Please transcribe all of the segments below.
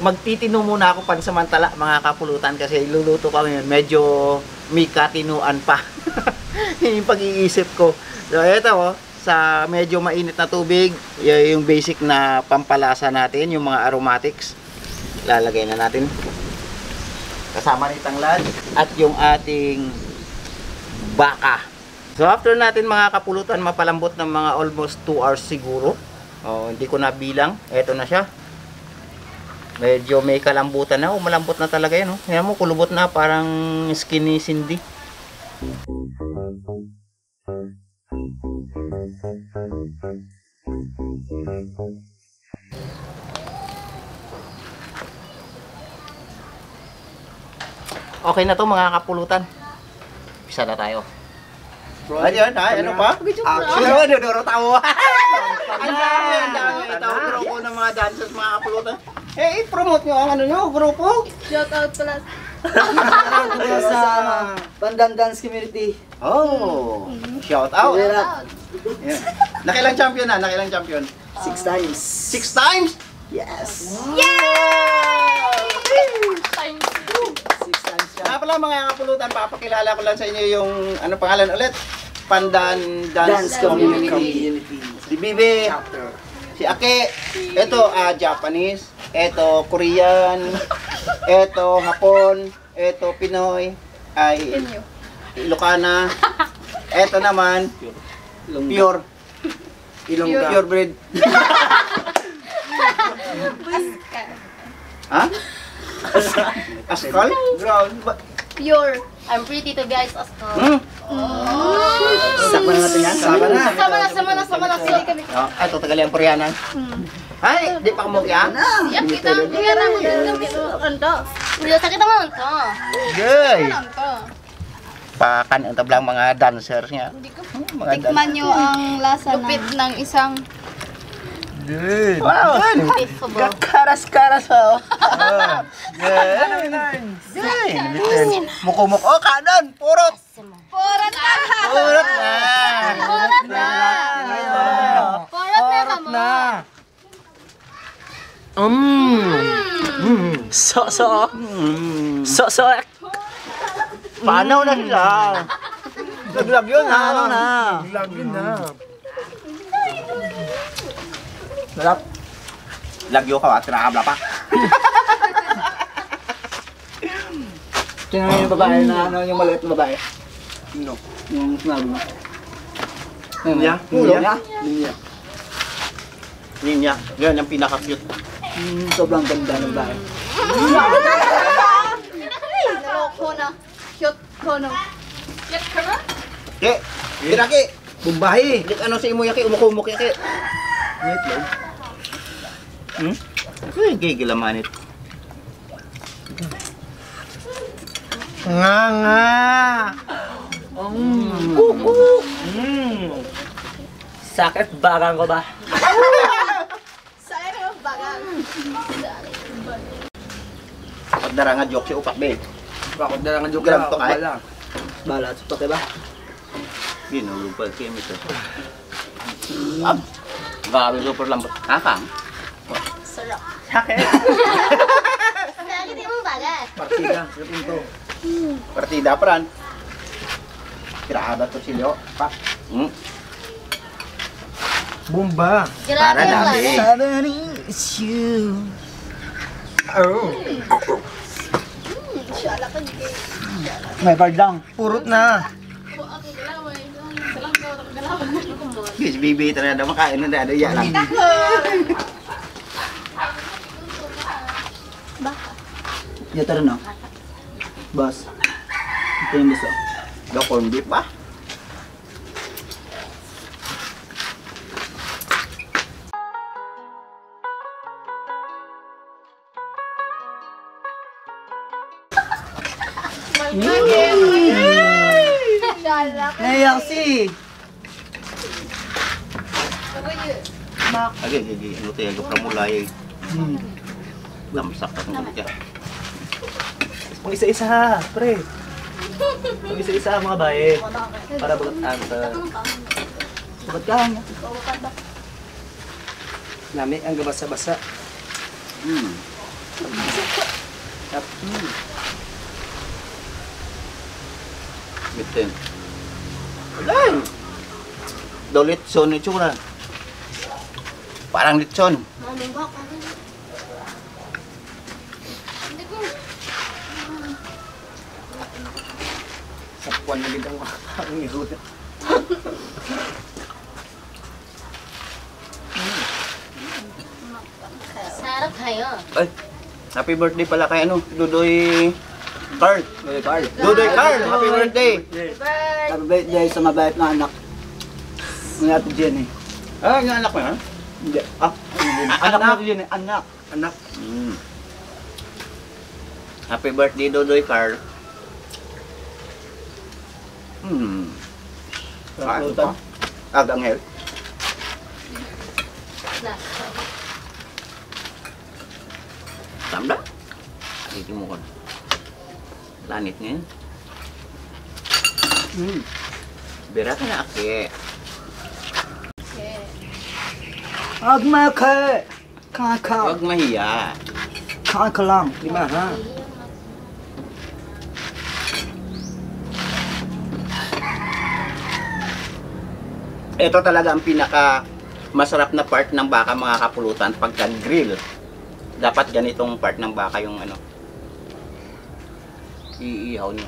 Magtitino muna ako pansamantala mga kapulutan kasi luluto ko ngayon. Medyo may katinuan pa yung pag-iisip ko. So ito sa medyo mainit na tubig, yung basic na pampalasa natin, yung mga aromatics. Lalagay na natin. Kasama ni tanglad at yung ating baka. So after natin mga kapulutan mapalambot ng mga almost 2 hours siguro. Hindi ko nabilang. Ito na siya. Medyo may kalambutan na. Malambot na talaga yan. Tingnan mo, kulubot na. Parang skinny Cindy. Okay na to mga kapulutan. Pisa na tayo. Ayun, ano pa? Action! Duduro tawo! Ang dami ito. Grupo ng mga dancers, mga kapulutan. I-promote nyo ang ano nyo, grupo. Shout out pala sa Pandan Dance Community. Oh, shout out. Yeah. Nakilang champion na, nakilang champion. 6 times. 6 times? Yes. Yay! 6 times siya. Nga pala mga kapulutan, papakilala ko lang sa inyo yung, ano pangalan ulit? Pandan Dance Community. Si Bibi, si Ake, ito Japanese, ito Korean, ito Hapon, ito Pinoy, ay Ilocana, ito naman pure Ilongga, pure breed. Ha? Askal? Brown? Pure. I'm pretty to be ice askal. Sama na natin yan. Sama na. Sili kami. Ito tagali ang Koreanan. Ay, di pa kumukya? Siap kita. Kaya na mo dito. Ando. Udah sakit naman to. Yay! Ando. Pakan ang tablang mga dancers niya. Mga Tikman nyo ang lasa lupit ng isang Good. Wow. Karas-karas pa. Good. Good. Muko-muko. Oh, kanan. Purot. Porot na. Purot na. Porot na. Porot na. So. Paano na sila? Laglag yun ha. Ano na? Laglag yun na. Sarap. Lagyo ka ba? Tinakabla pa. Tingnan yung babae na ano yung maliit na babae. No. Yung sinabi mo. Ninya? Ninya? Ninya. Yan ang pinaka-cute. Sobrang ganda ng babae. Naloko na. Cute ko no. Cute ka na? Ke, Kiraki. Bumbahi. Dik ano si imo yaki, umukumuk yaki. Wait lang. Ay, gigilamanit. Nga. Kuku. Sakit bagang ko ba? Saya na bagang. Pagdarangan joke si upak be. Bakit na lang ang joke Grabe to kahit. Bala, ito pa ba? Binulog pa kaya ito. Grabe super lambot. Kakang. Sarap. Sakit. Sakit yung bagang. Partida, sa pinto. Partida peran. Kira to si Leo. Pak. Bomba. Para dami. Somebody is you. Oh. Shala ka di. May bardang. Purot na. Guys, bibi ternyata makain na ada ya lang. Ya tara na. Bas. Ito yung gusto. Gak corn beef ba? Shala ka. Nayak si. Lagi, ano tayo, pramulay. Damsak ka kung siya. Pang isa-isa, pre. Pang isa-isa mga bae. Para bagat answer. Bagat ka niya. Lami ang gabasa-basa. Bitin. Alam! Daw litson itsura. Parang litson. Sapuan na din ang parang ihuda. Sarap kayo. Ay, happy birthday pala kay ano, Dudoy Carl. Carl. Dudoy Carl, happy birthday. Happy birthday sa mabait na anak. Ng Ate Jenny. Ah, yung anak mo yan? Hindi. Anak Anak mo Jenny. Anak. Anak. Happy birthday, Dudoy Carl. Kain pa. Agang health. Tanda? Dito mo ko. Lanit ngayon. Bira ka na aki. Agmake. Kaka. Huwag mahiya. Kaka lang. Lima ha. Ito talaga ang pinaka masarap na part ng baka mga kapulutan pagka grill. Dapat ganitong part ng baka yung ano. Iihaw niyo.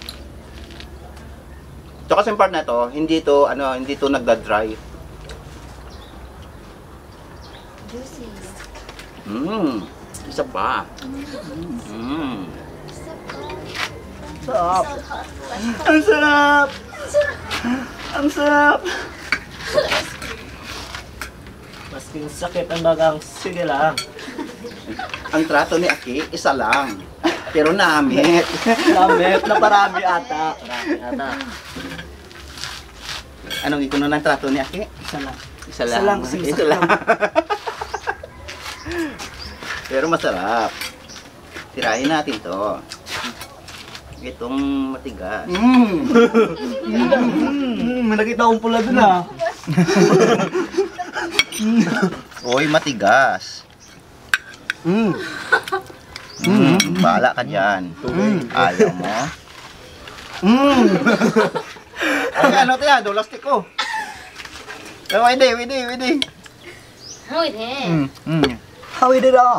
Ito kasi part na to, hindi to nagda-dry. Juicy. Isa pa. Sarap. Ang sarap. Ang sarap. Masking sakit ang bagang sige lang. Ang trato ni Aki, isa lang. Pero namit. Lamit na parami ata. Marami ata. Anong ikuno ng trato ni Aki? Isa lang. Isa Isa lang, lang. kasi Isa lang. Pero masarap. Tirahin natin to. Itong matigas. May nakita akong pula dun ah. Oy, matigas. Bahala ka dyan. Ayaw mo. Ay, ano to yan? Dulastik ko. Oh, hindi. How it is? Hawid ito.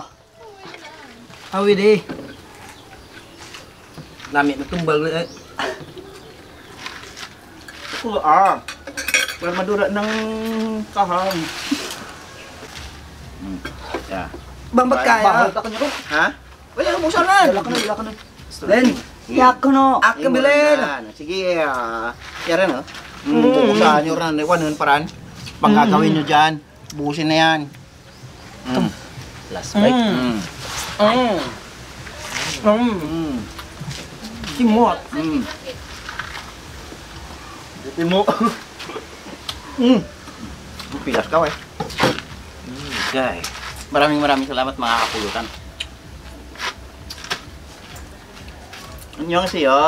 Hawid eh. Lami na tumbal na eh. Ako, Para madura ng kaham. Yeah. Bambat kaya. Bahal ka niyo. Ha? Wala, buksan na. Wala ka na. Len, yak ko no. Ak bilin. Sige, yara no. Bukusahan nyo rin. Iwan nun paraan. Pagkagawin nyo dyan. Bukusin na yan. Last bite. Kimot. Timo. Pilas ka, eh. Guy. Maraming salamat mga kapulutan. Annyeonghaseyo.